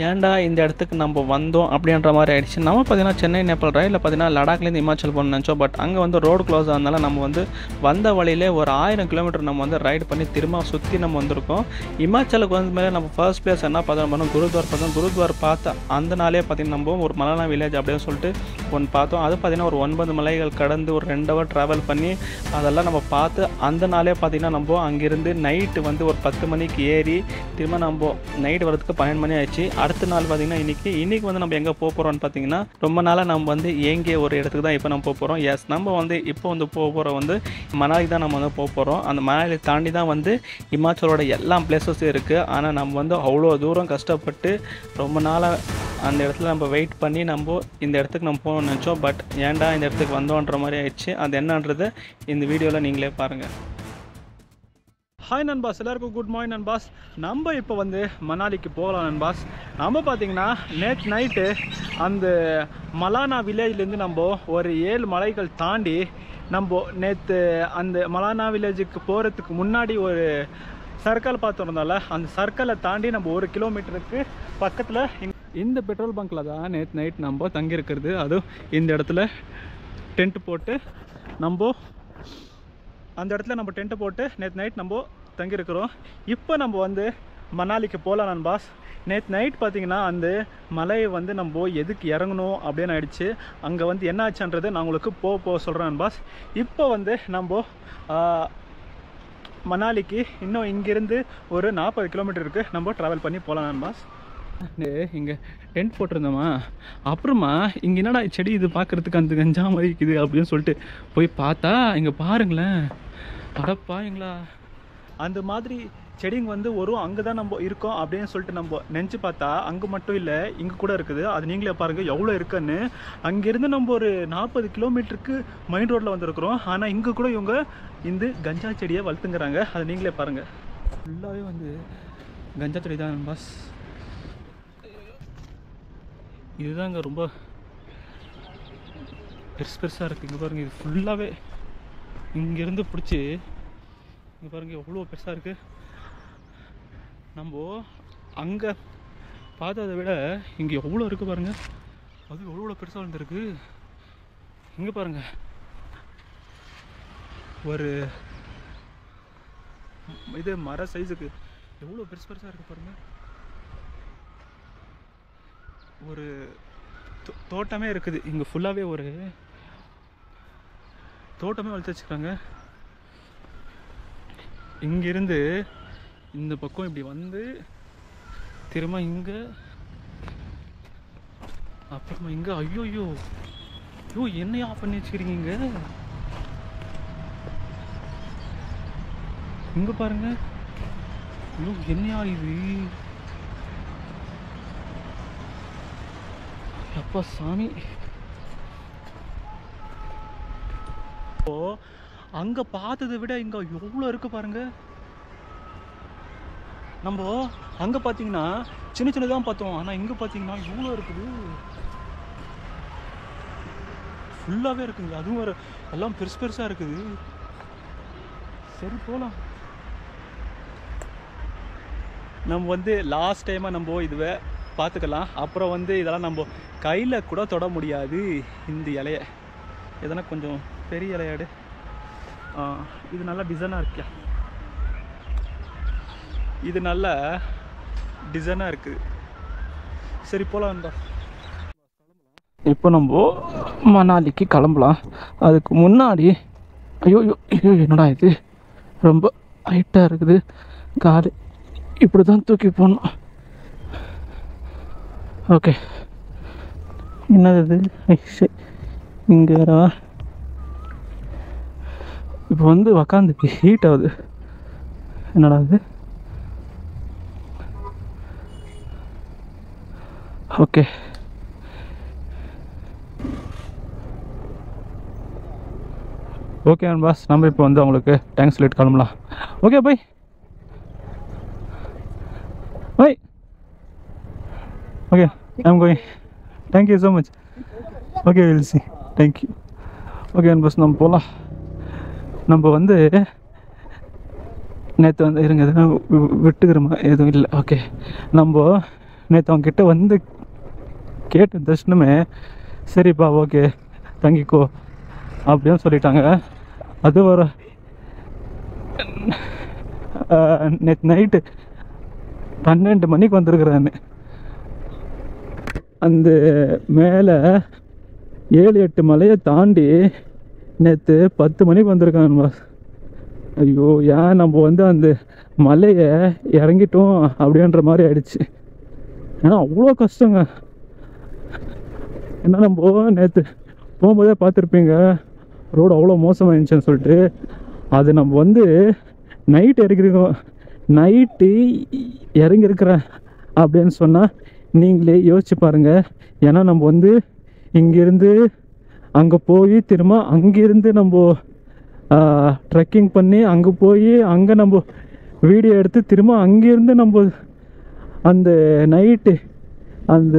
ஏன்டா இந்த இடத்துக்கு நம்ம வந்தோம் அப்படின்ற மாதிரி ஆயிடுச்சு. நம்ம பார்த்தீங்கன்னா சென்னை நேபாள் ரயிலில் பார்த்தீங்கன்னா லடாக்லேருந்து இமாச்சல் போகணும்னு நினச்சோம். பட் அங்கே வந்து ரோடு க்ளோஸ் ஆனதுனால நம்ம வந்து வந்த வழியிலே ஒரு 1000 கிலோமீட்டர் நம்ம வந்து ரைடு பண்ணி திரும்ப சுற்றி நம்ம வந்திருக்கோம். இமாச்சலுக்கு வந்து மேலே நம்ம ஃபர்ஸ்ட் பிளேஸ் என்ன பார்த்தோம், குருத்வார் பார்த்தோம். குருத்வார் பார்த்து அந்த நாளே பார்த்தீங்கன்னா நம்ம ஒரு மலானா வில்லேஜ் அப்படின்னு சொல்லிட்டு ஒன்று பார்த்தோம். அது பார்த்தீங்கன்னா ஒரு 9 மலைகள் கடந்து ஒரு 2 ஹவர் ட்ராவல் பண்ணி அதெல்லாம் நம்ம பார்த்து அந்த நாளே பார்த்தீங்கன்னா நம்ம அங்கேருந்து நைட்டு வந்து ஒரு 10 மணிக்கு ஏறி திரும்ப நம்ம நைட்டு வரதுக்கு 12 மணி ஆயிடுச்சு. அடுத்த நாள் பார்த்தீங்கன்னா இன்றைக்கி வந்து நம்ம எங்கே போக போகிறோம்னு பார்த்தீங்கன்னா ரொம்ப நாளாக நம்ம வந்து எங்கே ஒரு இடத்துக்கு தான் இப்போ நம்ம போக போகிறோம். எஸ், நம்ம வந்து இப்போ வந்து போக போகிறோம் வந்து மணாலி தான் நம்ம வந்து போக போகிறோம். அந்த மணாலி தாண்டி தான் வந்து இமாச்சலோட எல்லா பிளேஸஸும் இருக்குது. ஆனால் நம்ம வந்து அவ்வளோ தூரம் கஷ்டப்பட்டு ரொம்ப நாளாக அந்த இடத்துல நம்ம வெயிட் பண்ணி நம்ம இந்த இடத்துக்கு நம்ம போகணும்னு நினச்சோம். பட் ஏன்டா இந்த இடத்துக்கு வந்தோன்ற மாதிரி ஆயிடுச்சு. அது என்னன்றது இந்த வீடியோவில் நீங்களே பாருங்கள். ஹாய் நண்பாஸ், எல்லாருக்கும் குட் மார்னிங் நண்பாஸ். நம்ம இப்போ வந்து மணாலிக்கு போகலாம் நண்பாஸ். நம்ம பார்த்திங்கன்னா நேற்று நைட்டு அந்த மலானா வில்லேஜ்லேருந்து நம்ம ஒரு 7 மலைகள் தாண்டி நம்ம நேற்று அந்த மலானா வில்லேஜுக்கு போகிறதுக்கு முன்னாடி ஒரு சர்க்கிள் பார்த்துருந்தால அந்த சர்க்கிளை தாண்டி நம்ம 1 கிலோமீட்டருக்கு பக்கத்தில் இந்த பெட்ரோல் பங்க்கில் தான் நேற்று நைட் நம்ம தங்கியிருக்கிறது. அதுவும் இந்த இடத்துல டென்ட்டு போட்டு நம்ம அந்த இடத்துல நம்ம டென்ட்டு போட்டு நேற்று நைட் நம்ம தங்கியிருக்கிறோம். இப்போ நம்ம வந்து மணாலிக்கு போகலாம் நண்பாஸ். நேற்று நைட் பார்த்திங்கன்னா அந்த மலையை வந்து நம்ம எதுக்கு இறங்கணும் அப்படின்னு ஆயிடுச்சு. அங்கே வந்து என்ன ஆச்சுன்றது நான் உங்களுக்கு போக சொல்கிறேன் நண்பாஸ். இப்போ வந்து நம்ம மணாலிக்கு இன்னும் இங்கேருந்து ஒரு 40 கிலோமீட்டருக்கு நம்ம ட்ராவல் பண்ணி போகலாம் நண்பாஸ். இங்கே டென்ட் போட்டிருந்தோமா, அப்புறமா இங்கே என்னடா செடி இது பார்க்குறதுக்கு அந்த கஞ்சா மாதிரி இருக்குது அப்படின்னு சொல்லிட்டு போய் பார்த்தா இங்கே பாருங்களேன், அடப்பாங்களா அந்த மாதிரி செடிங்க வந்து வரும். அங்கே தான் நம்ம இருக்கோம் அப்படின்னு சொல்லிட்டு நம்ம நினச்சி பார்த்தா அங்கே மட்டும் இல்லை, இங்கே கூட இருக்குது. அது நீங்களே பாருங்கள் எவ்வளோ இருக்குன்னு. அங்கேருந்து நம்ம ஒரு 40 கிலோமீட்டருக்கு மெயின் ரோட்டில் வந்துருக்குறோம். ஆனால் இங்கே கூட இவங்க இந்த கஞ்சா செடியை வளர்த்துங்கிறாங்க. அதை நீங்களே பாருங்கள், ஃபுல்லாகவே வந்து கஞ்சா செடி தான் பாஸ். இதுதாங்க ரொம்ப பெருசாக இருக்குது. இங்கே பாருங்கள், இது ஃபுல்லாகவே இங்கேருந்து பிடிச்சி இங்கே பாருங்கள் எவ்வளோ பெருசாக இருக்குது. நம்ம அங்கே பார்த்ததை விட இங்கே எவ்வளோ இருக்குது பாருங்கள், அது எவ்வளோ பெருசாக வந்துருக்கு. இங்கே பாருங்கள் ஒரு இது மர சைஸுக்கு எவ்வளோ பெருசாக இருக்குது பாருங்கள். ஒரு தோட்டமே இருக்குது இங்கே, ஃபுல்லாகவே ஒரு தோட்டமே வளர்த்து வச்சுக்கிறாங்க. இங்கிருந்து இந்த பக்கம் இப்படி வந்து திரும்ப இங்கே, அப்புறமா இங்கே ஐயோ என்னையா பண்ணி வச்சுக்கிறீங்க இங்கே. இங்கே பாருங்க, ஐயோ என்னையா இது, அப்பா சாமி. அங்கே பார்த்ததை விட இங்கே எவ்வளோ இருக்குது பாருங்க. நம்ம அங்கே பார்த்தீங்கன்னா சின்ன சின்னதான் பார்த்தோம், ஆனால் இங்கே பார்த்தீங்கன்னா எவ்வளோ இருக்குது, ஃபுல்லாகவே இருக்குங்க. அதுவும் ஒரு எல்லாம் பெருசாக இருக்குது. சரி போகலாம். நம்ம வந்து லாஸ்ட் டைமாக நம்ம இதுவே பார்த்துக்கலாம். அப்புறம் வந்து இதெல்லாம் நம்ம கையில் கூட தொட முடியாது. இந்த இலையை எதனா கொஞ்சம் பெரிய இலையாடு, இது நல்லா டிசைனாக இருக்கியா, இது நல்ல டிசைனாக இருக்குது. சரி போகலாம்டா. இப்போ நம்ம மணாலிக்கு கிளம்பலாம். அதுக்கு முன்னாடி ஐயோ என்னடா இது ரொம்ப ஹைட்டாக இருக்குது, கால் இப்படி தான் தூக்கி போகணும். ஓகே, என்னது இது இங்கே இப்போ வந்து உக்காந்துக்கு ஹீட் ஆகுது. என்னடா இது, ஓகே பாஸ். நம்ம இப்போ வந்து அவங்களுக்கு தேங்க்ஸ் சொல்லிட்டு கிளம்பலாம். Okay bye. Okay, I'm going. Thank you so much. Okay, we'll see. Thank you. Okay, bus நம்ம போகலாம். நம்ம வந்து நேற்று வந்து இருங்க விட்டுக்கிறோமா எதுவும் இல்லை. ஓகே, நம்ம நேற்று அவங்க கிட்ட வந்து கேட்ட தர்ஷனமே சரிப்பா ஓகே தங்கிக்கோ அப்படின்னு சொல்லிட்டாங்க. அது ஒரு நேற்று நைட்டு 12 மணிக்கு வந்திருக்கிறேன். அந்த மேலே 7-8 மலையை தாண்டி நேற்று 10 மணிக்கு வந்திருக்காங்க பாஸ். ஐயோ ஏன் நம்ம வந்து அந்த மலையை இறங்கிட்டோம் அப்படின்ற மாதிரி ஆயிடுச்சு. ஏன்னா அவ்வளோ கஷ்டங்க. ஏன்னா நம்ம நேற்று போகும்போதே பார்த்துருப்பீங்க ரோடு அவ்வளோ மோசமாகிடுச்சுன்னு சொல்லிட்டு. அது நம்ம வந்து நைட்டு இறங்கிருக்கோம். நைட்டு இறங்கிருக்கிறேன் அப்படின்னு சொன்னால் நீங்களே யோசிச்சு பாருங்கள். ஏன்னா நம்ம வந்து இங்கேருந்து அங்கே போய் திரும்ப அங்கேருந்து நம்ம ட்ரெக்கிங் பண்ணி அங்கே போய் அங்கே நம்ம வீடியோ எடுத்து திரும்ப அங்கேருந்து நம்ம அந்த நைட்டு அந்த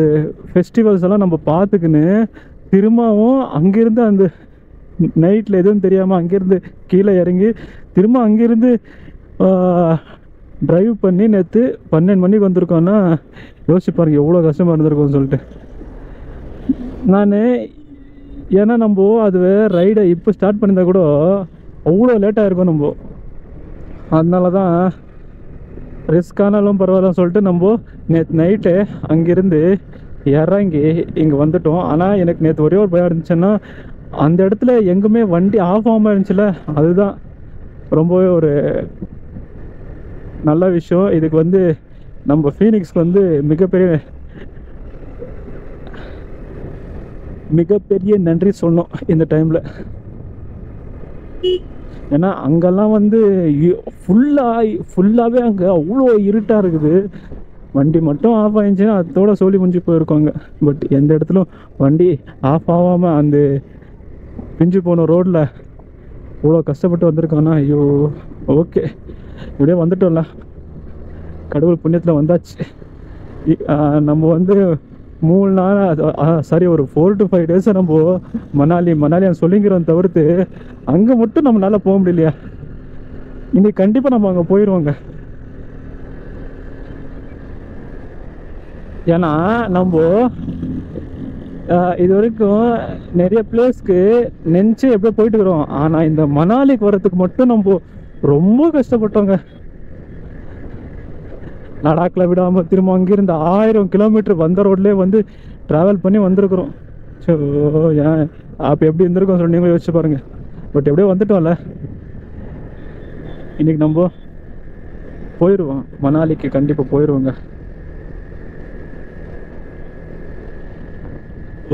ஃபெஸ்டிவல்ஸ் எல்லாம் நம்ம பார்த்துக்கின்னு திரும்பவும் அங்கேருந்து அந்த நைட்டில் எதுவும் தெரியாமல் அங்கேருந்து கீழே இறங்கி திரும்ப அங்கேருந்து ட்ரைவ் பண்ணி நேற்று 12 மணிக்கு வந்திருக்கோன்னா யோசிச்சு பாருங்கள் எவ்வளோ கஷ்டமாக இருந்திருக்கோன்னு சொல்லிட்டு. நான் ஏன்னா நம்ம அது ரைடை இப்போ ஸ்டார்ட் பண்ணியிருந்தா கூட அவ்வளோ லேட்டாக இருக்கும். நம்ம அதனால தான் ரிஸ்க் ஆனாலும் பரவாயில்லன்னு சொல்லிட்டு நம்ம நேற்று நைட்டு அங்கேருந்து இறங்கி இங்கே வந்துட்டோம். ஆனால் எனக்கு நேற்று ஒரே ஒரு பயம் இருந்துச்சுன்னா அந்த இடத்துல எங்குமே வண்டி ஆஃப் ஆகாமல் இருந்துச்சுல, அதுதான் ரொம்பவே ஒரு நல்ல விஷயம். இதுக்கு வந்து நம்ம ஃபீனிக்ஸ்க்கு வந்து மிகப்பெரிய நன்றி சொல்லணும் இந்த டைமில். ஏன்னா அங்கெல்லாம் வந்து ஃபுல்லாகவே அங்கே அவ்வளோ இருட்டாக இருக்குது. வண்டி மட்டும் ஆஃப் ஆகிடுச்சுன்னா அதோட சொல்லி முடிஞ்சு போயிருக்காங்க. பட் எந்த இடத்துலும் வண்டி ஆஃப் ஆகாமல் அந்த பிஞ்சு போன ரோட்டில் இவ்வளோ கஷ்டப்பட்டு வந்திருக்கோன்னா ஐயோ ஓகே இப்படியே வந்துட்டோம்ல, கடவுள் புண்ணியத்தில் வந்தாச்சு. நம்ம வந்து 3 நாள் சாரி ஒரு 4 to 5 days நம்ம மணாலி சொல்லிங்கிறோம் தவிர்த்து அங்கே மட்டும் நம்மளால போக முடியலையா. இன்னைக்கு கண்டிப்பாக நம்ம அங்கே போயிடுவோங்க. ஏன்னா நம்ம இது வரைக்கும் நிறைய பிளேஸ்க்கு நினச்சி எப்படியோ போயிட்டு இருக்கிறோம். ஆனால் இந்த மணாலிக்கு வர்றதுக்கு மட்டும் நம்ம ரொம்ப கஷ்டப்பட்டோங்க. லடாக்கில் விடாமல் திரும்ப அங்கிருந்து 1000 கிலோமீட்டர் வந்த ரோட்லேயே வந்து ட்ராவல் பண்ணி வந்திருக்கிறோம். ஸோ ஏன் அப்போ எப்படி இருந்திருக்கோம் சொல்லி நீங்களும் யோசிச்சு பாருங்கள். பட் எப்படியோ வந்துட்டோம்ல, இன்னைக்கு நம்ம போயிடுவோம் மணாலிக்கு, கண்டிப்பாக போயிடுவோங்க.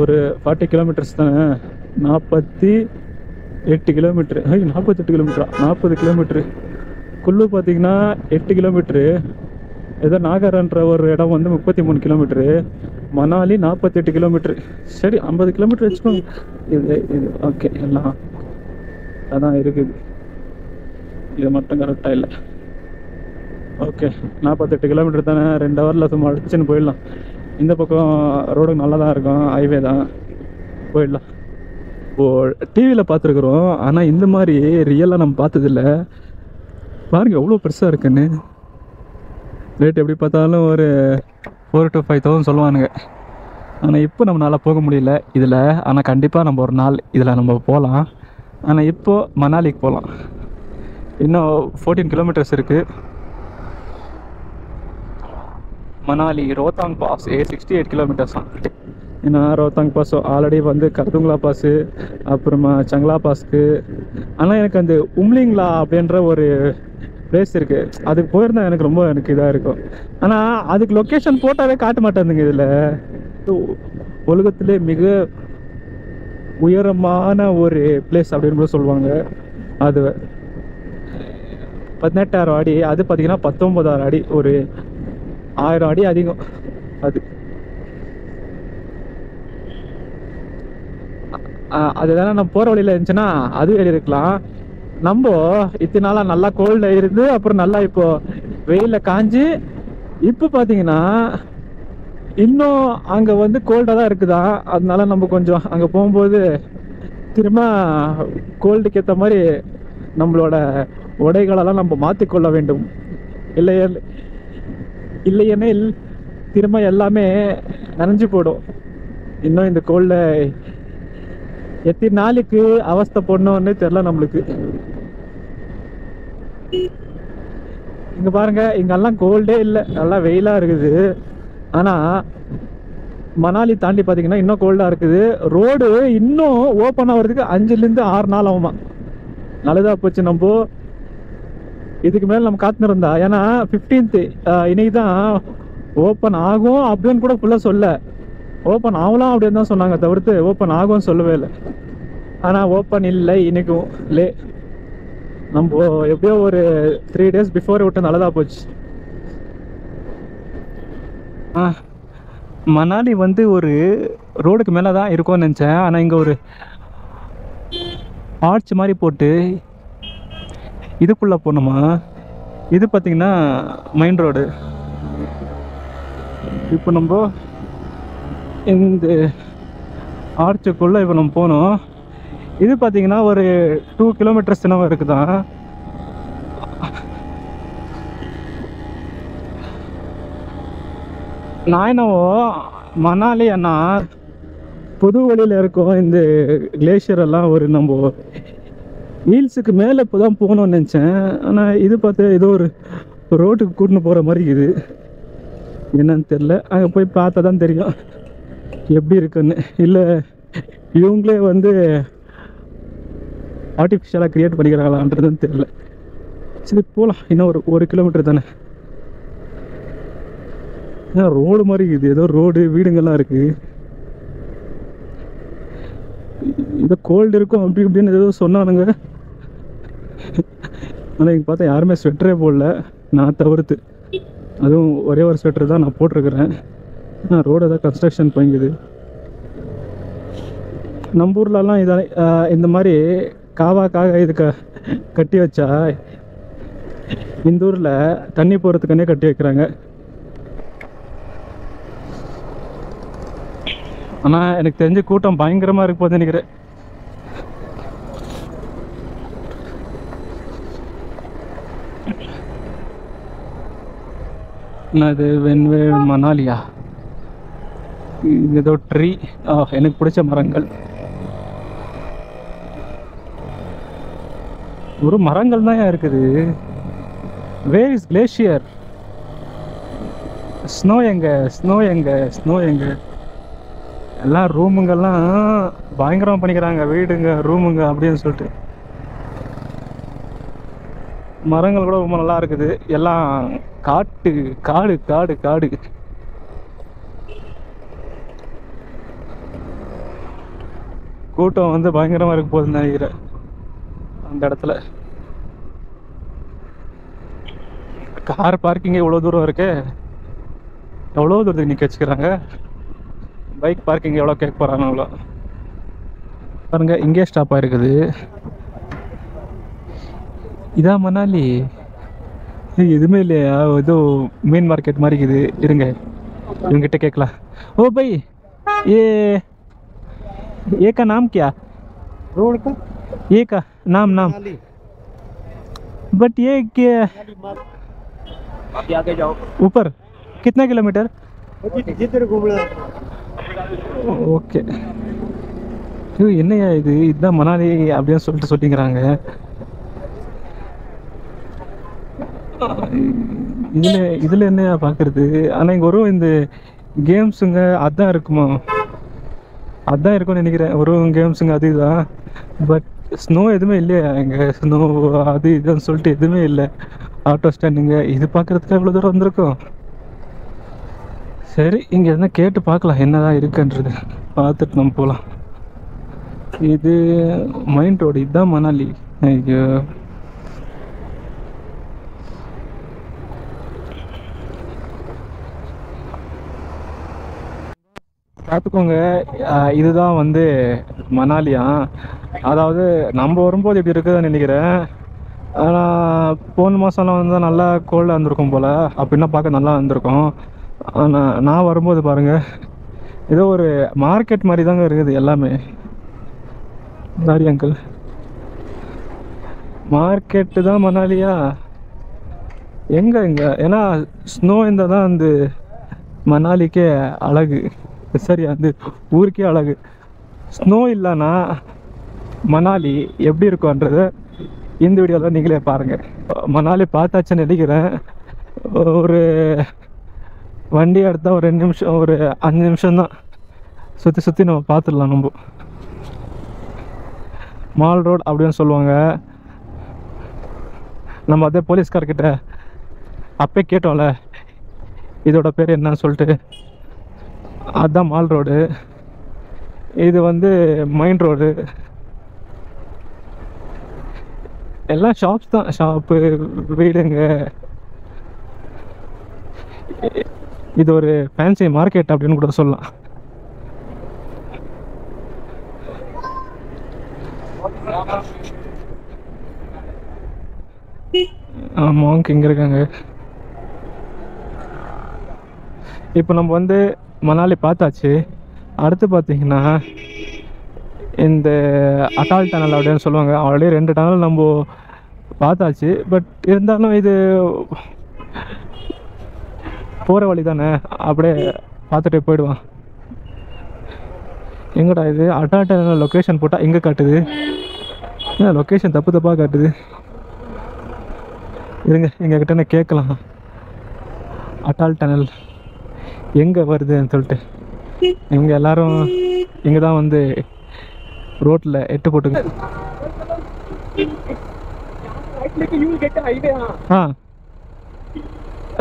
ஒரு 40 கிலோமீட்டர்ஸ் தானே, 48 கிலோமீட்ரு. 48 கிலோமீட்டரா? 40 கிலோமீட்ரு. குல்லு பார்த்தீங்கன்னா 8 கிலோமீட்ரு. ஏதோ நாகர்ன்ற ஒரு இடம் வந்து 33 கிலோமீட்ரு. மணாலி 48 கிலோமீட்ரு. சரி 50 கிலோமீட்டர் வச்சுக்கோங்க. இது ஓகே எல்லாம் அதான் இருக்குது. இது மட்டும் கரெக்டாக இல்லை. ஓகே 48 கிலோமீட்டர் தானே, 2 ஹவரில் சும்மா அடிச்சுன்னு போயிடலாம். இந்த பக்கம் ரோடு நல்லா தான் இருக்கும், ஹைவே தான், போயிடலாம். இப்போது டிவியில் பார்த்துருக்குறோம், ஆனால் இந்த மாதிரி ரியலாக நம்ம பார்த்ததில்ல. பாருங்கள் எவ்வளோ பெருசாக இருக்குன்னு. ரேட் எப்படி பார்த்தாலும் ஒரு 4,000 to 5,000 சொல்லுவானுங்க. ஆனால் இப்போ நம்மளால் போக முடியல இதில். ஆனால் கண்டிப்பாக நம்ம ஒரு நாள் இதில் நம்ம போகலாம். ஆனால் இப்போது மணாலிக்கு போகலாம். இன்னும் 14 கிலோமீட்டர்ஸ் இருக்குது. மணாலி ரோத்தாங் பாஸ் 68 கிலோமீட்டர்ஸ் தான். ஏன்னா ரோத்தாங் பாஸ் ஆல்ரெடி வந்து கர்துங்லா பாஸு, அப்புறமா சங்லா பாஸ்க்கு. ஆனால் எனக்கு அந்த உம்லிங்லா அப்படின்ற ஒரு பிளேஸ் இருக்குது, அதுக்கு போயிருந்தா எனக்கு இதாக இருக்கும். ஆனால் அதுக்கு லொக்கேஷன் போட்டாவே காட்ட மாட்டேங்குதுங்க. இதில் உலகத்திலே மிக உயரமான ஒரு பிளேஸ் அப்படின்னு கூட சொல்லுவாங்க. அது 18,000 அடி, அது பார்த்திங்கன்னா 19,000 அடி, ஒரு 1000 அடி அதிகம். அதுதானே நம்ம போகிற வழியில் இருந்துச்சுன்னா அது ஏறி இருக்கலாம். நம்ம இத்தனை நாளாக நல்லா கோல்டாக இருந்து அப்புறம் நல்லா இப்போ வெயிலில் காஞ்சி இப்போ பார்த்தீங்கன்னா இன்னும் அங்கே வந்து கோல்டாக தான் இருக்குதா. அதனால நம்ம கொஞ்சம் அங்கே போகும்போது திரும்ப கோல்டுக்கு ஏற்ற மாதிரி நம்மளோட உடைகளெல்லாம் நம்ம மாற்றிக்கொள்ள வேண்டும். இல்லையெனில் திரும்ப எல்லாமே நனைஞ்சு போயிடும். இன்னும் இந்த கோல்டில் எத்தனை நாளைக்கு அவஸ்தை போடணும்னே தெரில நம்மளுக்கு. இங்கே பாருங்க, இங்கெல்லாம் கோல்டே இல்லை, நல்லா வெயிலாக இருக்குது. ஆனால் மணாலி தாண்டி பார்த்தீங்கன்னா இன்னும் கோல்டாக இருக்குது. ரோடு இன்னும் ஓப்பன் ஆகிறதுக்கு 5லேருந்து 6 நாள் ஆகுமா. நல்லதாக போச்சு. நம்ம இதுக்கு மேலே நம்ம காத்துன்னு இருந்தா, ஏன்னா 15th இன்னைக்கு தான் ஓப்பன் ஆகும் அப்படின்னு கூட ஃபுல்லாக சொல்ல. ஓப்பன் ஆகலாம் அப்படின்னு தான் சொன்னாங்க, தவிர்த்து ஓப்பன் ஆகும்னு சொல்லவே இல்லை. ஆனால் ஓப்பன் இல்லை இன்னைக்கும். நம்ம எப்படியோ ஒரு 3 days பிஃபோர் விட்டு நல்லதாக போச்சு. மணாலி வந்து ஒரு ரோடுக்கு மேலே தான் இருக்கும்னு நினச்சேன். ஆனால் இங்கே ஒரு ஆர்ச் மாதிரி போட்டு இதுக்குள்ளே போகணுமா. இது பார்த்திங்கன்னா மெயின் ரோடு. இப்போ நம்ம இந்த ஆர்ச்சுக்குள்ளே இப்போ நம்ம போகணும். இது பார்த்திங்கன்னா ஒரு 2 கிலோமீட்டர்ஸ் தினமும் இருக்குதான். நான் என்னவோ மணாலி அண்ணா புது வழியில் இருக்கும் இந்த கிளேஷியர் எல்லாம் ஒரு நம்ம ஹீல்ஸுக்கு மேலே இப்போ தான் போகணும்னு நினச்சேன். ஆனால் இது பார்த்து ஏதோ ஒரு ரோட்டுக்கு கூட்டின்னு போகிற மாதிரி இது என்னன்னு தெரில. அங்கே போய் பார்த்தா தான் தெரியும் எப்படி இருக்குன்னு. இல்லை இவங்களே வந்து ஆர்டிஃபிஷியலாக க்ரியேட் பண்ணிக்கிறாங்களான்றதுன்னு தெரில. சரி போகலாம், இன்னும் ஒரு 1 கிலோமீட்டர் தானே. ரோடு மாதிரி இது, ஏதோ ரோடு வீடுங்கள்லாம் இருக்குது. இது கோல்டு இருக்கும் அப்படி இப்படின்னு ஏதோ சொன்னானுங்க. ஆனால் இங்கே பார்த்தா யாருமே ஸ்வெட்டரே போடல, நான் தவிர்த்து. அதுவும் ஒரே ஒரு ஸ்வெட்டர் தான் நான் போட்டிருக்கிறேன். ரோடு ஏதாவது கன்ஸ்ட்ரக்ஷன் போய்ங்குது. நம்ம ஊர்லலாம் இதை இந்த மாதிரி காவாக்காக இது கட்டி வச்சா இந்த ஊரில் தண்ணி போகிறதுக்குன்னே கட்டி வைக்கிறாங்க. ஆனால் எனக்கு தெரிஞ்ச கூட்டம் பயங்கரமாக இருக்கு போது நினைக்கிறேன். இது வென்வே மணாலியா, ஏதோ ட்ரீ, எனக்கு பிடிச்ச மரங்கள். ஒரு மரங்கள் தான் இருக்குது. Where is glacier? ஸ்னோ எங்க, ஸ்னோ எங்க, ஸ்னோ எங்க? எல்லாம் ரூமுங்கெல்லாம் பயங்கரமாக பண்ணிக்கிறாங்க, வீடுங்க ரூமுங்க அப்படின்னு சொல்லிட்டு. மரங்கள் கூட ரொம்ப நல்லா இருக்குது. எல்லாம் காட்டு காடு காடு காடு. கூட்டம் வந்து பயங்கரமாக இருக்க போகுதுன்னு நினைக்கிறேன் அந்த இடத்துல. கார் பார்க்கிங் எவ்வளோ தூரம் இருக்கு, எவ்வளோ தூரத்துக்கு நிற்க வச்சுக்கிறாங்க. பைக் பார்க்கிங் எவ்வளோ கேட்க போகிறாங்க அவ்வளோ. பாருங்க இங்கே ஸ்டாப் ஆகிருக்குது. இதான் மணாலி. எதுவுமே இல்லையா, ஏதோ மெயின் மார்க்கெட் மாதிரி இருக்குது. இருங்க இவங்கிட்ட கேட்கலாம். ओ भाई ये का नाम क्या? रोड का ये का नाम बट ये क्या आप आगे जाओ ऊपर कितना किलोमीटर? जिधर घूमना ஓகே. என்னையா இது, இதுதான் மணாலி அப்படின்னு சொல்லிட்டு சொல்லிங்கிறாங்க. இதில் என்னையா பார்க்குறது? ஆனால் இங்கே வரும் இந்த கேம்ஸுங்க அதான் இருக்குமா, அதான் இருக்கும்னு நினைக்கிறேன். ஒரு கேம்ஸுங்க அது இதுதான். பட் ஸ்னோ எதுவுமே இல்லையா இங்கே? ஸ்னோ அது இதுன்னு சொல்லிட்டு எதுவுமே இல்லை. ஆட்டோ ஸ்டாண்டுங்க இது பார்க்குறதுக்கு எவ்வளோ தூரம் வந்திருக்கும். சரி இங்கே எதுனா கேட்டு பார்க்கலாம் என்னதான் இருக்குன்றது, பார்த்துட்டு நம்ம போகலாம். இது மெயின் ரோடு, இதுதான் மணாலி. ஐயோ பார்த்துக்கோங்க, இதுதான் வந்து மணாலியா. அதாவது நம்ம வரும்போது இப்படி இருக்குதுன்னு நினைக்கிறேன். ஆனால் போன மாதம்லாம் வந்து நல்லா கோல்டாக இருந்திருக்கும் போல், அப்படின்னா பார்க்க நல்லா இருந்திருக்கும். ஆனால் நான் வரும்போது பாருங்கள் ஏதோ ஒரு மார்க்கெட் மாதிரி தாங்க இருக்குது எல்லாமே. சாரி அங்கிள், மார்க்கெட்டு தான் மணாலியா? எங்கே ஏன்னா ஸ்னோ இருந்தால் தான் வந்து மணாலிக்கே அழகு, சரி அந்த ஊருக்கே அழகு. ஸ்னோ இல்லைன்னா மணாலி எப்படி இருக்கும்ன்றத இந்த வீடியோவில் நீங்களே பாருங்கள். மணாலி பார்த்தாச்சுன்னு நினைக்கிறேன். ஒரு வண்டி எடுத்தால் ஒரு 2 நிமிஷம், ஒரு 5 நிமிஷம்தான் சுற்றி நம்ம பார்த்துடலாம். நம்ம மால் ரோடு அப்படின்னு சொல்லுவாங்க. நம்ம அதே போலீஸ்கார்கிட்ட அப்பே கேட்டோம்ல இதோட பேர் என்னன்னு சொல்லிட்டு. அதுதான் மால் ரோடு, இது வந்து மெயின் ரோடு. எல்லாம் ஷாப்ஸ் தான், ஷாப்பு, வீடுங்க. இது ஒரு ஃபேன்சி மார்க்கெட் அப்படின்னு கூட சொல்லலாம். மாங்க் இங்கே இருக்காங்க. இப்போ நம்ம வந்து மணாலி பார்த்தாச்சு. அடுத்து பார்த்தீங்கன்னா இந்த அட்டால் டனல் அப்படின்னு சொல்லுவாங்க. ஆல்ரெடி 2 டனல் நம்ம பார்த்தாச்சு. பட் இருந்தாலும் இது போகிற வழி தானே, அப்படியே பார்த்துட்டே போயிடுவான். எங்கடா இது அட்டால் டனல் லொக்கேஷன் போட்டால் எங்கே காட்டுது? ஏன் லொக்கேஷன் தப்பாக காட்டுது? இருங்க, எங்ககிட்ட என்ன கேட்கலாம். அட்டால் டனல் எங்கே வருதுன்னு சொல்லிட்டு. இவங்க எல்லாரும் இங்கே தான் வந்து ரோட்டில் எட்டு போட்டுங்க.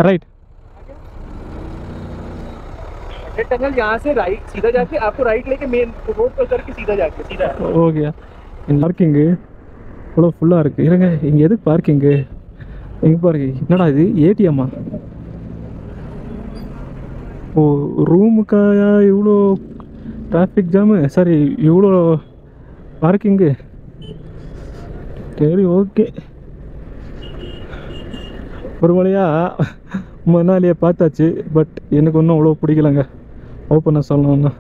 ரைட் टनल यहाँ से राइट सीधा जाके आपको राइट लेके मेन रोड पर करके सीधा जाके सीधा ஓகே. இந்த பார்க்கிங்கு இவ்வளோ ஃபுல்லாக இருக்குது. இருங்க, இங்கே எதுக்கு பார்க்கிங்கு? இங்கே பாருங்க, என்னடா இது ஏடிஎம்மா? ஓ, ரூமுக்காயா இவ்வளோ டிராஃபிக் ஜாமு? சாரி, இவ்வளோ பார்க்கிங்கு. சரி, ஓகே. ஒரு வழியாக மணாலியை பார்த்தாச்சு. பட் எனக்கு ஒன்றும் அவ்வளோ பிடிக்கலங்க, ஓப்பனாக சொல்லணும்னா.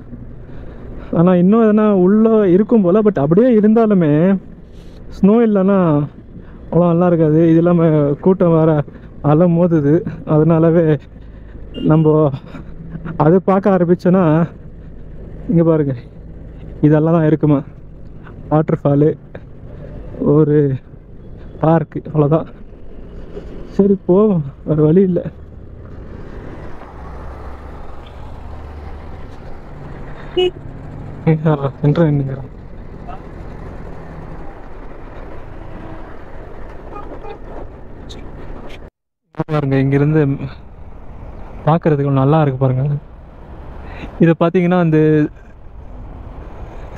ஆனால் இன்னும் எதனா உள்ளே இருக்கும் போல். பட் அப்படியே இருந்தாலுமே ஸ்னோ இல்லைன்னா அவ்வளோ நல்லா இருக்காது. இது இல்லாமல் கூட்டம் வேறு அலை மோதுது. அதனாலவே நம்ம அது பார்க்க ஆரம்பித்தோன்னா இங்கே பாருங்க, இதெல்லாம் தான் இருக்குமா. வாட்டர் ஃபாலு, ஒரு பார்க்கு, அவ்வளோதான். சரி போவோம், வேறு வழி இல்லை. என்னங்கிறான் பாருங்க, இங்கிருந்து பார்க்கறதுக்கு நல்லா இருக்கு பாருங்க. இதை பார்த்தீங்கன்னா அந்த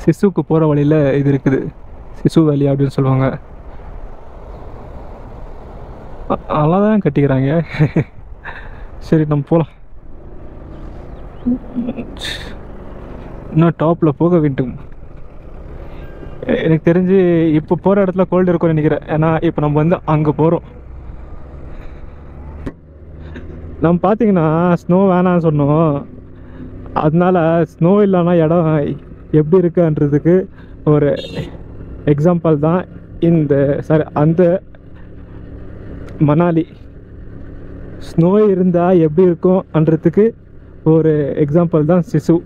சிசுக்கு போகிற வழியில் இது இருக்குது, சிசு வேலி அப்படின்னு சொல்லுவாங்க. நல்லா தான் கட்டிக்கிறாங்க. சரி, நம்ம போகலாம். இன்னும் டாப்பில் போக வேண்டும். எனக்கு தெரிஞ்சு இப்போ போகிற இடத்துல கோல்டு இருக்கும்னு நினைக்கிறேன். ஏன்னா இப்போ நம்ம வந்து அங்கே போகிறோம். நம்ம பார்த்தீங்கன்னா ஸ்னோ வேணான்னு சொன்னோம். அதனால ஸ்னோ இல்லைன்னா இடம் எப்படி இருக்குன்றதுக்கு ஒரு எக்ஸாம்பிள் தான் இந்த அந்த மணாலி. ஸ்னோ இருந்தால் எப்படி இருக்கும்ன்றதுக்கு ஒரு எக்ஸாம்பிள் தான் சிசு.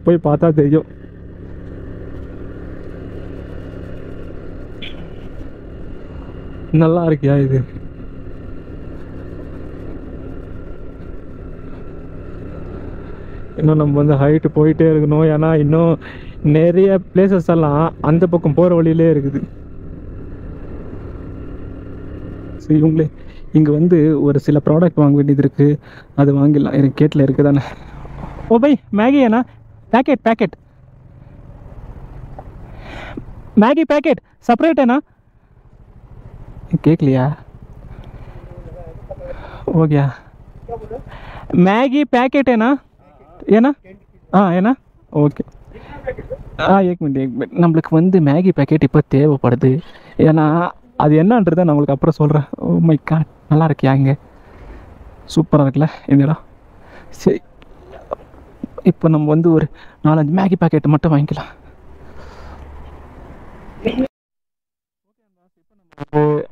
போய் பார்த்தா தெரியும். நல்லா இருக்கியா இது? இன்னும் நம்ம வந்து ஹைட்டு போயிட்டே இருக்கணும். ஏன்னா இன்னும் நிறைய பிளேசஸ் எல்லாம் அந்த பக்கம் போகிற வழியிலே இருக்குது. சரி, இவங்களே இங்கே வந்து ஒரு சில ப்ராடக்ட் வாங்க வேண்டியது இருக்குது. அது வாங்கிடலாம். எனக்கு கேட்டில் இருக்குது தானே. ஓ பை, மேகி ஏண்ணா? पैकेट मैगी पैकेट सेपरेट है ना? केक लिया हो गया. मैगी पैकेट है ना? ये ना? हाँ है ना? ओके. एक मिनट நம்மளுக்கு வந்து மேகி பேக்கெட் இப்போ தேவைப்படுது. ஏன்னா அது என்னன்றதை நான் உங்களுக்கு அப்புறம் சொல்கிறேன். ஓ மை காட், நல்லா இருக்கியா? இங்கே சூப்பராக இருக்குல்ல இந்த இடம். சரி, இப்போ நம்ம வந்து ஒரு 4-5 மேகி பேக்கெட் மட்டும் வாங்கிக்கலாம்.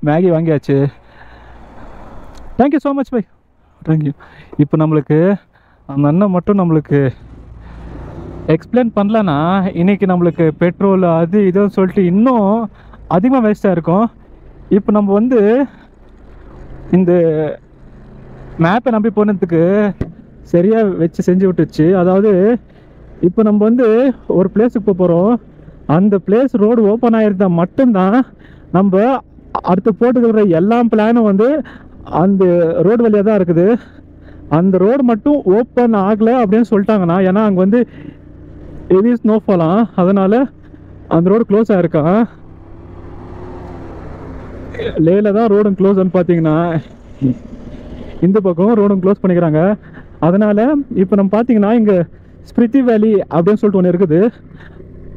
மேகி வாங்கியாச்சு. Thank you so much by, thank you. இப்போ நம்மளுக்கு அந்த அண்ணன் மட்டும் நம்மளுக்கு எக்ஸ்பிளைன் பண்ணலன்னா இன்னைக்கு நம்மளுக்கு பெட்ரோல் அது இதுன்னு சொல்லிட்டு இன்னும் அதிகமாக வேஸ்ட்டாக இருக்கும். இப்போ நம்ம வந்து இந்த மேப்பை நம்பி போனதுக்கு சரியாக வச்சு செஞ்சு விட்டுச்சு. அதாவது இப்போ நம்ம வந்து ஒரு பிளேஸுக்கு போக போகிறோம். அந்த பிளேஸ் ரோடு ஓப்பன் ஆகிருந்தால் மட்டும்தான் நம்ம அடுத்து போட்டுக்கிற எல்லா பிளானும் வந்து அந்த ரோடு வழியாக தான் இருக்குது. அந்த ரோடு மட்டும் ஓப்பன் ஆகலை அப்படின்னு சொல்லிட்டாங்கன்னா, ஏன்னா அங்கே வந்து ஹெவி ஸ்னோஃபாலாம், அதனால் அந்த ரோடு க்ளோஸ் ஆகிருக்கான். லேல தான் ரோடும் க்ளோஸ்ன்னு பார்த்தீங்கன்னா இந்த பக்கம் ரோடும் க்ளோஸ் பண்ணிக்கிறாங்க. அதனால் இப்போ நம்ம பார்த்தீங்கன்னா இங்கே ஸ்பிரித்தி வேலி அப்படின்னு சொல்லிட்டு ஒன்று இருக்குது.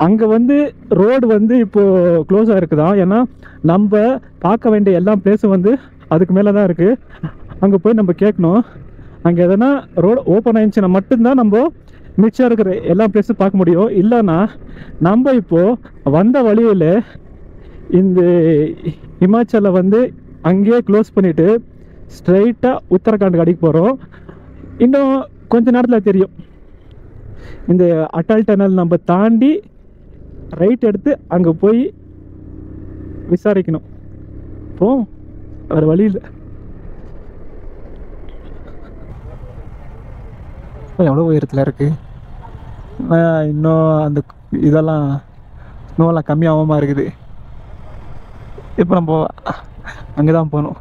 அங்கே வந்து ரோடு வந்து இப்போது க்ளோஸ் ஆகிருக்குதான். ஏன்னா நம்ம பார்க்க வேண்டிய எல்லா பிளேஸும் வந்து அதுக்கு மேலே தான் இருக்குது. அங்கே போய் நம்ம கேட்கணும். அங்கே எதனா ரோடு ஓப்பன் ஆயிடுச்சுன்னா மட்டும்தான் நம்ம மிச்சம் இருக்கிற எல்லா பிளேஸும் பார்க்க முடியும். இல்லைன்னா நம்ம இப்போது வந்த வழியில் இந்த இமாச்சலில் வந்து அங்கேயே க்ளோஸ் பண்ணிவிட்டு ஸ்ட்ரைட்டாக உத்தரகாண்ட் அடிக்க போகிறோம். இன்னும் கொஞ்ச நேரத்தில் தெரியும். இந்த அட்டால் டனல் நம்ம தாண்டி ரைட் எடுத்து அங்கே போய் விசாரிக்கணும். இப்போ வேறு வழி இல்லை. எவ்வளோ உயரத்தில் இருக்குது. இன்னும் அந்த இதெல்லாம் ஸ்னோலாம் கம்மியாகாமல் இருக்குது. இப்போ நம்ம அங்கே தான் போகணும்.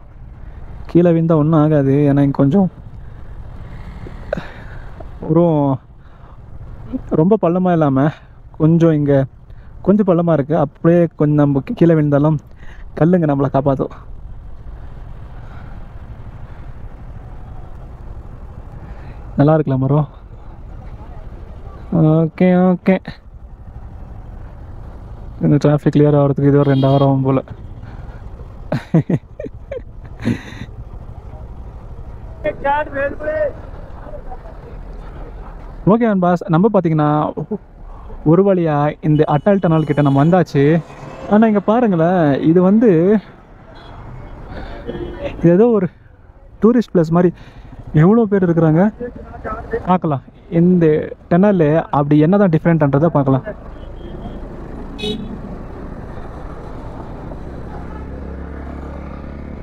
கீழே விழுந்தால் ஒன்றும் ஆகாது. ஏன்னா இங்கே கொஞ்சம் ரொம்ப பள்ளமாக இல்லாமல் கொஞ்சம் இங்கே கொஞ்சம் பள்ளமாக இருக்குது. அப்படியே கொஞ்சம் நம்ம கீழே விழுந்தாலும் கல்லுங்க நம்மளை காப்பாற்றும். நல்லா இருக்கலாம் மரம். Okay okay. இந்த டிராஃபிக் கிளியர் ஆகிறதுக்கு இது ஒரு 2 hour ஆகும் போல். ஓகே பாஸ், நம்ம பார்த்தீங்கன்னா ஒரு வழியாக இந்த அட்டால் டனல் கிட்ட நம்ம வந்தாச்சு. ஆனால் இங்கே பாருங்களேன், இது வந்து இது ஏதோ ஒரு டூரிஸ்ட் பிளேஸ் மாதிரி எவ்வளோ பேர் இருக்கிறாங்க பார்க்கலாம். இந்த டனல் அப்படி என்ன தான் டிஃப்ரெண்ட்ன்றதை பார்க்கலாம்.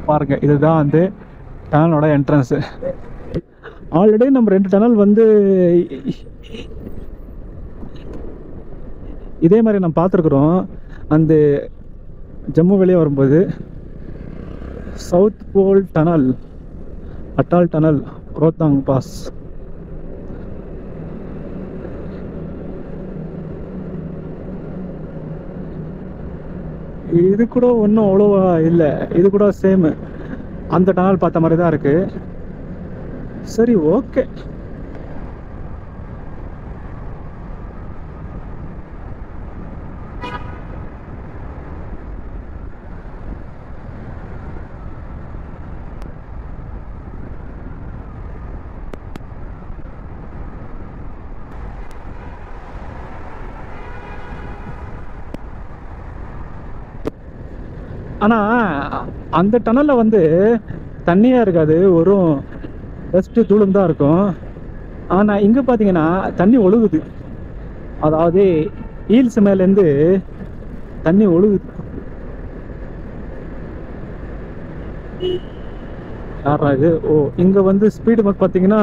பாருங்க, இதுதான் வந்து டனலோட என்ட்ரன்ஸு. ஆல்ரெடி நம்ம 2 டனல் வந்து இதே மாதிரி நம்ம பார்த்துருக்குறோம். அந்த ஜம்மு வெளியே வரும்போது south pole tunnel, Atal tunnel, Rohtang pass. இது கூட ஒன்றும் அவ்வளோவா இல்லை. இது கூட சேம் அந்த டனல் பார்த்த மாதிரி தான் இருக்கு. சரி, ஓகே. ஆனால் அந்த டனலில் வந்து தண்ணியாக இருக்காது, ஒரு டஸ்ட்டு தூளும் தான் இருக்கும். ஆனால் இங்கே பார்த்தீங்கன்னா தண்ணி ஒழுகுது. அதாவது ஹீல்ஸ் மேலேருந்து தண்ணி ஒழுகுது. யாரா இது? ஓ, இங்கே வந்து ஸ்பீடு பார்த்தீங்கன்னா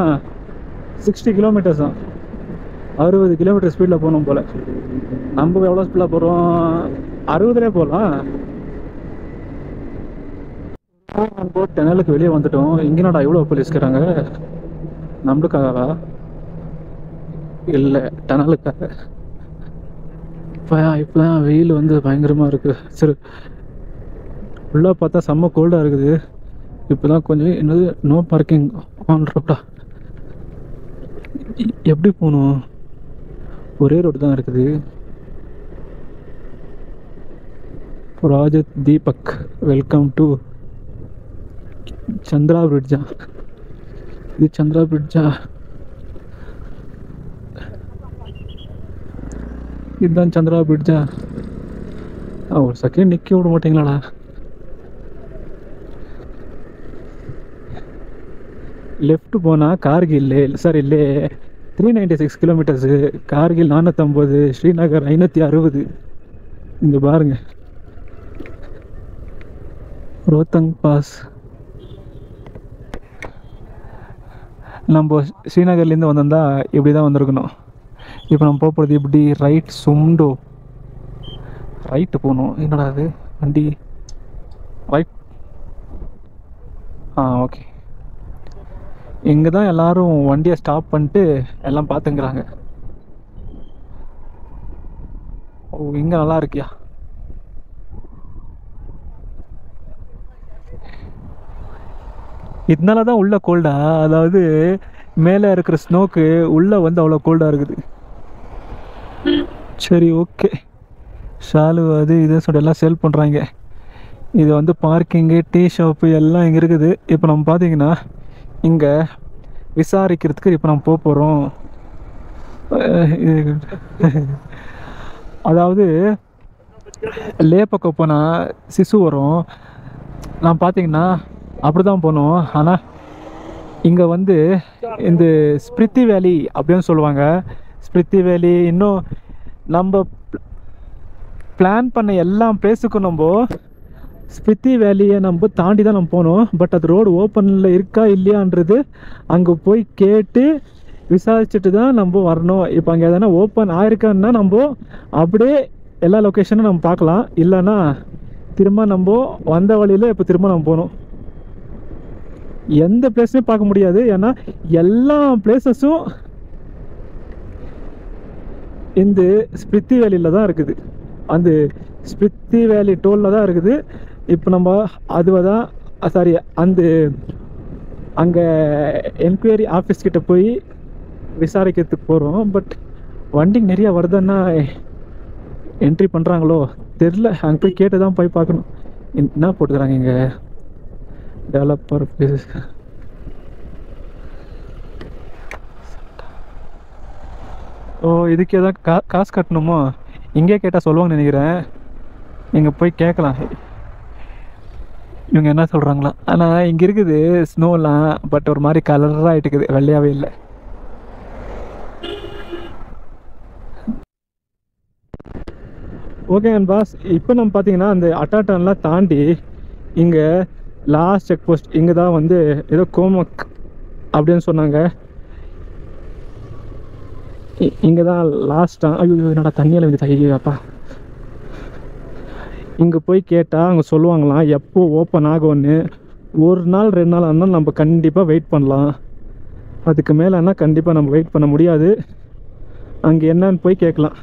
60 kilometers தான். 60 kilometer ஸ்பீடில் போகணும் போல். நம்ம எவ்வளோ ஸ்பீடில் போகிறோம்? 60லே போகலாம். டனலுக்கு வெளியே வந்துட்டோம். இங்கேனாடா இவ்வளோ போலீஸ்கிறாங்க? நம்மளுக்காகவா? இல்லை, டனலுக்காக. இப்போலாம் வெயில் வந்து பயங்கரமாக இருக்குது. சரி, ஃபுல்லாக பார்த்தா செம்ம கோல்டாக இருக்குது. இப்போ தான் கொஞ்சம் என்னது நோ பார்க்கிங் ஆன் ரோடா. எப்படி போகணும்? ஒரே ரோடு தான் இருக்குது. ராஜத் தீபக், வெல்கம் டு சந்திரா பிரிட்ஜா? இது சந்திரா பிரிட்ஜா? இதுதான் சந்திரா பிரிட்ஜா? ஒரு செகண்ட் நிற்க விட மாட்டீங்களாடா? லெஃப்ட் போனால் கார்கில் சாரி இல்லை 396 கிலோமீட்டர்ஸு, கார்கில் 450, ஸ்ரீநகர் 560. இங்கே பாருங்க ரோத்தங் பாஸ். நம்ம ஸ்ரீநகர்லேருந்து வந்திருந்தா இப்படி தான் வந்திருக்கணும். இப்போ நம்ம போகிறது இப்படி ரைட் சும்டோ ரைட்டு போகணும். என்னடா அது வண்டி ரைட். ஓகே, இங்கே தான் எல்லோரும் வண்டியை ஸ்டாப் பண்ணிட்டு எல்லாம் பார்த்துங்கிறாங்க. ஓ, இங்கே நல்லா இருக்கியா? இதனால தான் உள்ள கோல்டா? அதாவது மேலே இருக்கிற ஸ்னோக்கு உள்ளே வந்து அவ்வளோ கோல்டாக இருக்குது. சரி, ஓகே. ஷாலு அது இதை சொல்லிட்டு எல்லாம் சேல் பண்ணுறாங்க. இது வந்து பார்க்கிங்கு, டீ ஷாப்பு எல்லாம் இங்கே இருக்குது. இப்போ நம்ம பார்த்தீங்கன்னா இங்கே விசாரிக்கிறதுக்கு இப்போ நம்ம போக போகிறோம். அதாவது லே பக்கம் போனால் சிசு வரும். நான் பார்த்தீங்கன்னா அப்படி தான் போனோம். ஆனால் இங்கே வந்து இந்த ஸ்பிரித்தி வேலி அப்படின்னு சொல்லுவாங்க. ஸ்பிரித்தி வேலி இன்னும் நம்ம பிளான் பண்ண எல்லா பிளேஸுக்கும் நம்ம ஸ்பிரித்தி வேலியை நம்ம தாண்டி தான் நம்ம போனோம். பட் அது ரோடு ஓப்பனில் இருக்கா இல்லையான்றது அங்கே போய் கேட்டு விசாரிச்சுட்டு தான் நம்ம வரணும். இப்போ அங்கே எதனா ஓப்பன் ஆயிருக்கான்னா நம்ம அப்படியே எல்லா லொக்கேஷனும் நம்ம பார்க்கலாம். இல்லைன்னா திரும்ப நம்ம வந்த வழியில் இப்போ திரும்ப நம்ம போகணும். எந்த பிளேஸுமே பார்க்க முடியாது. ஏன்னா எல்லா பிளேசஸும் இந்த ஸ்பிரித்தி வேலியில் தான் இருக்குது. அந்த ஸ்பிரித்தி வேலி டோலில் தான் இருக்குது. இப்போ நம்ம அதுவாக தான் சாரி அந்த அங்கே என்கொயரி ஆஃபீஸ்கிட்ட போய் விசாரிக்கிறதுக்கு போகிறோம். பட் வண்டி நிறையா வருதுன்னா என்ட்ரி பண்ணுறாங்களோ தெரில. அங்கே போய் கேட்டு தான் போய் பார்க்கணும் என்ன போட்டுக்கிறாங்க இங்கே டெவலப்பர் பிளேசஸ். ஓ, இதுக்கு எதாவது காசு கட்டணுமோ? இங்கே கேட்டால் சொல்லுவாங்கன்னு நினைக்கிறேன். இங்கே போய் கேட்கலாம் இவங்க என்ன சொல்கிறாங்களா. ஆனால் இங்கே இருக்குது ஸ்னோலாம், பட் ஒரு மாதிரி கலராக ஆகிட்டுக்குது, வெள்ளையாகவே இல்லை. ஓகே பாஸ், இப்போ நம்ம பார்த்தீங்கன்னா அந்த அட்டாட்டான்லாம் தாண்டி இங்கே லாஸ்ட் செக் போஸ்ட் இங்கே தான் வந்து ஏதோ கோமக் அப்படின்னு சொன்னாங்க. இங்கே தான் லாஸ்ட்டாக. ஐயோ, என்னடா தண்ணியில் வந்து தையாப்பா. இங்கே போய் கேட்டால் அங்கே சொல்லுவாங்களாம் எப்போ ஓப்பன் ஆகும்னு. ஒரு நாள் 2 நாள் ஆனால் நம்ம கண்டிப்பாக வெயிட் பண்ணலாம். அதுக்கு மேலேனா கண்டிப்பாக நம்ம வெயிட் பண்ண முடியாது. அங்கே என்னன்னு போய் கேட்கலாம்.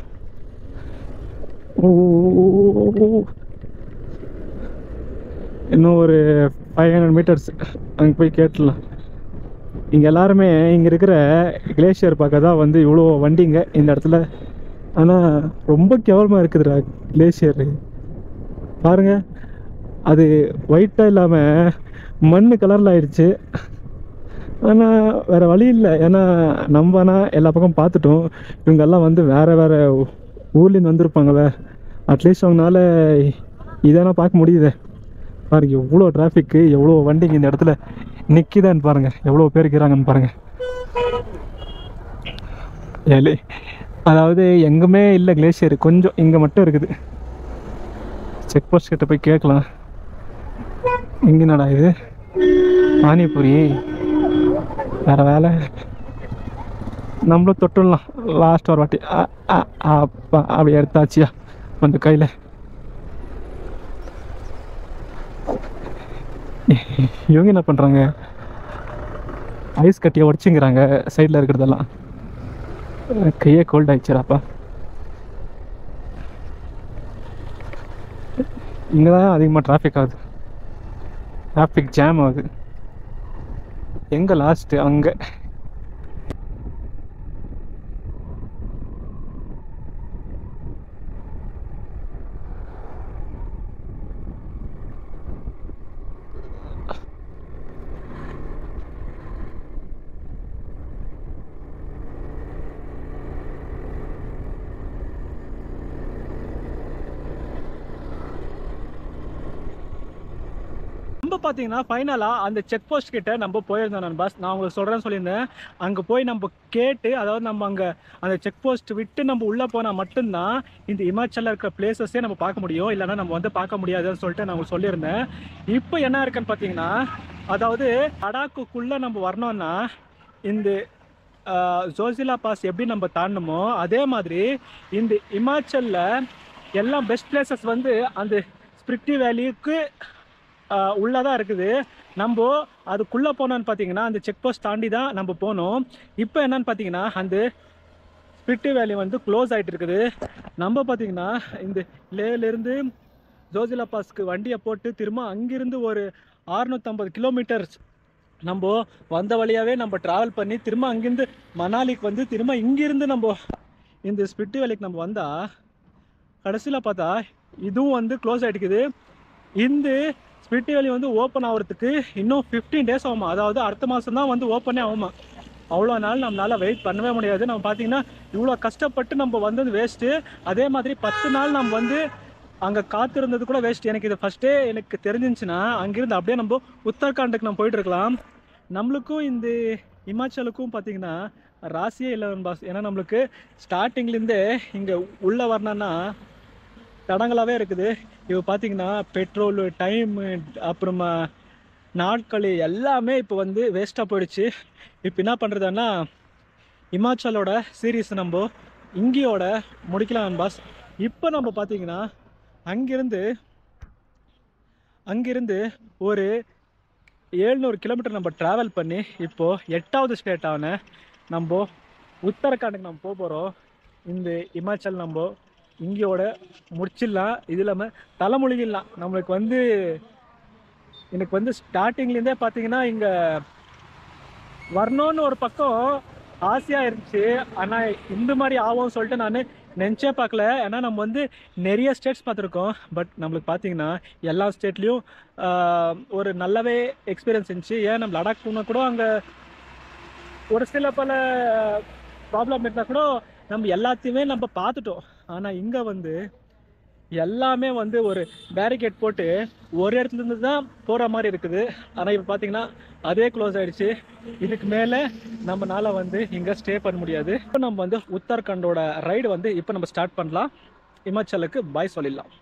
இன்னும் ஒரு 500 மீட்டர்ஸ் அங்கே போய் கேட்டுடலாம். இங்கே எல்லாருமே இங்கே இருக்கிற கிளேஷியர் பார்க்க தான் வந்து இவ்வளோ வண்டிங்க இந்த இடத்துல. ஆனால் ரொம்ப கேவலமாக இருக்குதுடா கிளேஷியரு. பாருங்கள், அது ஒயிட்டாக இல்லாமல் மண் கலரில் ஆயிடுச்சு. ஆனால் வேறு வழி இல்லை. ஏன்னா நம்மனா எல்லா பக்கம் பார்த்துட்டோம். இவங்கெல்லாம் வந்து வேறு வேறு ஊர்லேருந்து வந்திருப்பாங்களே. அட்லீஸ்ட் அவங்களால இதெல்லாம் பார்க்க முடியுது. பாருங்க எவ்வளோ டிராஃபிக்கு, எவ்வளோ வண்டிங்க இந்த இடத்துல நிற்கிதான்னு பாருங்கள், எவ்வளோ பேர் இருக்கிறாங்கன்னு பாருங்கள். ஏழு அதாவது எங்குமே இல்லை கிளேஷியர், கொஞ்சம் இங்கே மட்டும் இருக்குது. செக் போஸ்ட் கிட்ட போய் கேட்கலாம். இங்கே என்னடா இது பானிபூரி, வேறு வேலை. நம்மளும் தொட்டுடலாம் லாஸ்ட் ஒரு வாட்டி. அப்பா அப்படி எடுத்தாச்சியா கொஞ்சம் கையில். இவங்க என்ன பண்ணுறாங்க, ஐஸ் கட்டியை உடச்சிங்கிறாங்க சைடில் இருக்கிறதெல்லாம். கையே கோல்ட் ஆயிடுச்சுராப்பா. இங்கே தான் அதிகமாக டிராஃபிக் ஆகுது, டிராஃபிக் ஜாம் ஆகுது. எங்கே லாஸ்ட்டு அங்கே. நம்ம பார்த்தீங்கன்னா ஃபைனலாக அந்த செக் போஸ்ட் கிட்ட நம்ம போயிருந்தோம் நண்பாஸ். நான் உங்களுக்கு சொல்கிறேன்னு சொல்லியிருந்தேன். அங்கே போய் நம்ம கேட்டு, அதாவது நம்ம அங்கே அந்த செக் போஸ்ட் விட்டு நம்ம உள்ளே போனால் மட்டும்தான் இந்த இமாச்சலில் இருக்கிற பிளேசஸே நம்ம பார்க்க முடியும், இல்லைன்னா நம்ம வந்து பார்க்க முடியாதுன்னு சொல்லிட்டு நான் உங்களுக்கு சொல்லியிருந்தேன். இப்போ என்ன இருக்குன்னு பார்த்தீங்கன்னா, அதாவது லடாக்குக்குள்ளே நம்ம வரணும்னா இந்த ஜோசிலா பாஸ் எப்படி நம்ம தாண்டணுமோ அதே மாதிரி இந்த இமாச்சலில் எல்லாம் பெஸ்ட் பிளேசஸ் வந்து அந்த ஸ்பிரிட்டி வேலிக்கு உள்ளதான் இருக்குது. நம்ம அதுக்குள்ளே போனோன்னு பார்த்தீங்கன்னா அந்த செக் போஸ்ட் தாண்டி தான் நம்ம போகணும். இப்போ என்னன்னு பார்த்தீங்கன்னா அந்த ஸ்பிரிட்டி வேலி வந்து க்ளோஸ் ஆகிட்டு இருக்குது. நம்ம பார்த்தீங்கன்னா இந்த லேலேருந்து ஜோசிலா பாஸ்க்கு வண்டியை போட்டு திரும்ப அங்கிருந்து ஒரு 650 கிலோமீட்டர்ஸ் நம்ம வந்த வழியாகவே நம்ம ட்ராவல் பண்ணி திரும்ப அங்கேருந்து மணாலிக்கு வந்து திரும்ப இங்கிருந்து நம்ம இந்த ஸ்பிரிட்டி வேலிக்கு நம்ம வந்தால் கடைசியில் பார்த்தா இதுவும் வந்து க்ளோஸ் ஆகிட்டுக்குது. இந்த ஸ்பிரிட்டி வேலி வந்து ஓப்பன் ஆகிறதுக்கு இன்னும் 15 டேஸ் ஆகுமா, அதாவது அடுத்த மாதம் தான் வந்து ஓப்பனே ஆகுமா. அவ்வளோ நாள் நம்மளால் வெயிட் பண்ணவே முடியாது. நம்ம பார்த்தீங்கன்னா இவ்வளோ கஷ்டப்பட்டு நம்ம வந்தது வேஸ்ட்டு. அதே மாதிரி 10 நாள் நம்ம வந்து அங்கே காத்திருந்தது கூட வேஸ்ட். எனக்கு இது ஃபஸ்ட்டே எனக்கு தெரிஞ்சிருந்துச்சுன்னா அங்கேருந்து அப்படியே நம்ம உத்தரகாண்டுக்கு நம்ம போயிட்டுருக்கலாம். நம்மளுக்கும் இந்த இமாச்சலுக்கும் பார்த்திங்கன்னா ராசியே இல்லை பாஸ். ஏன்னா நம்மளுக்கு ஸ்டார்டிங்லேருந்தே இங்கே உள்ளே வரணுன்னா தடங்களாகவே இருக்குது. இப்போ பார்த்திங்கன்னா பெட்ரோலு, டைமு, அப்புறமா நாட்கள் எல்லாமே இப்போ வந்து வேஸ்ட்டாக போயிடுச்சு. இப்போ என்ன பண்ணுறதுன்னா இமாச்சலோட சீரீஸ் நம்ம இங்கேயோட முடிக்கலாம் பாஸ். இப்போ நம்ம பார்த்திங்கன்னா அங்கிருந்து ஒரு 700 கிலோமீட்டர் நம்ம ட்ராவல் பண்ணி இப்போது 8வது ஸ்டேட்டான நம்ம உத்தரகாண்டுக்கு நம்ம போக போகிறோம். இந்த இமாச்சல் நம்ம இங்கேயோட முடிச்சிடலாம். இது இல்லாமல் தலைமொழிகள்லாம் நம்மளுக்கு வந்து எனக்கு வந்து ஸ்டார்டிங்லேருந்தே பார்த்தீங்கன்னா இங்கே வரணும்னு ஒரு பக்கம் ஆசையாக இருந்துச்சு. ஆனால் இந்த மாதிரி ஆகும்னு சொல்லிட்டு நான் நினச்சே பார்க்கல. ஏன்னா நம்ம வந்து நிறைய ஸ்டேட்ஸ் பார்த்துருக்கோம். பட் நம்மளுக்கு பார்த்தீங்கன்னா எல்லா ஸ்டேட்லேயும் ஒரு நல்லாவே எக்ஸ்பீரியன்ஸ் இருந்துச்சு. ஏன் நம்ம லடாக் போனால் கூட அங்கே ஒரு சில பல ப்ராப்ளம் இருந்தால் கூட நம்ம எல்லாத்தையுமே நம்ம பார்த்துட்டோம். ஆனால் இங்கே வந்து எல்லாமே வந்து ஒரு பேரிகேட் போட்டு ஒரு இடத்துலேருந்து தான் போகிற மாதிரி இருக்குது. ஆனால் இப்போ பார்த்தீங்கன்னா அதே க்ளோஸ் ஆகிடுச்சு. இதுக்கு மேலே நம்மளால் வந்து இங்கே ஸ்டே பண்ண முடியாது. இப்போ நம்ம வந்து உத்தரகாண்டோட ரைடு வந்து இப்போ நம்ம ஸ்டார்ட் பண்ணலாம். இமாச்சலுக்கு பாய் சொல்லிடலாம்.